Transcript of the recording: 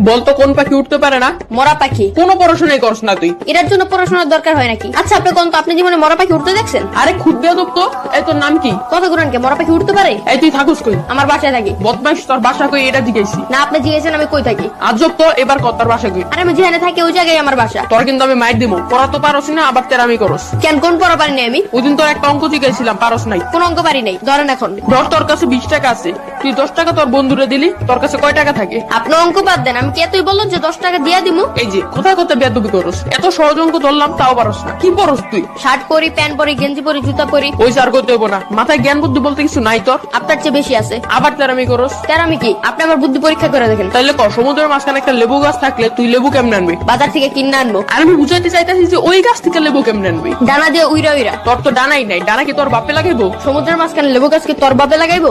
বলতো কোন পাখি উঠতে পারে না? মরা পাখি। কোনো পড়াশোনাই করছ না তুই। এটার জন্য পড়াশোনার দরকার হয় নাকি? আচ্ছা আপনি কোন তো আপনি জীবনে মরা পাখি উঠতে দেখছেন? আরে খুদ বেয়াদব তো। এই তোর নাম কি? কথা গুরান কে মরা পাখি উঠতে পারে? এই তুই থাকুস কই? আমার বাসায় থাকি। বদমাইশ, তোর বাসা কই এটা জিজ্ঞাসি। না আপনি জিজ্ঞেসেন আমি কই থাকি। আজব তো, এবার কত তোর বাসা কই? আরে আমি যেখানে থাকি ওই জায়গায় আমার বাসা। তোর কিন্তু আমি মাইর দিমু। পড়া তো পারস না, আবার তেরামি করস। কেন কোন পড়া পারিনি আমি? ওইদিন তোর একটা অঙ্ক জিজ্ঞাসিলাম, পারস নাই। কোন অঙ্ক পারি নাই? ধরেন এখন ধর তোর কাছে 20 টাকা আছে, তুই 10 টাকা তোর বন্ধুরে দিলি, তোর কাছে কয় টাকা থাকে? আপনি অঙ্ক বাদ দেন, আমি কি এতই বললাম যে 10 টাকা দিয়া দিমু? এই যে কোথায় কোথায় বেয়াদবি করস। এত সহজ অঙ্ক ধরলাম তাও পারস না। কি পড়স তুই? শার্ট পরি, প্যান্ট পরি, গেঞ্জি পরি, জুতা পরি। ওই স্যার করতে হইব না, মাথায় জ্ঞান বুদ্ধি বলতে কিছু নাই তোর। আপনার চেয়ে বেশি আছে। আবার তেরামি করস। তার আমি কি? আপনি আমার বুদ্ধি পরীক্ষা করে দেখেন। তাইলে ক, সমুদ্রের মাঝখানে একটা লেবু গাছ থাকলে তুই লেবু কেমনে আনবি? বাজার থেকে কিনে আনবো। আর আমি বুঝাইতে চাইতেছি যে ওই গাছ থেকে লেবু কেমনে আনবি। ডানা দিয়ে উইরা উইরা। তোর তো ডানাই নাই, ডানা কি তোর বাপে লাগাইবো? সমুদ্রের মাঝখানে লেবু গাছকে তোর বাপে লাগাইবো?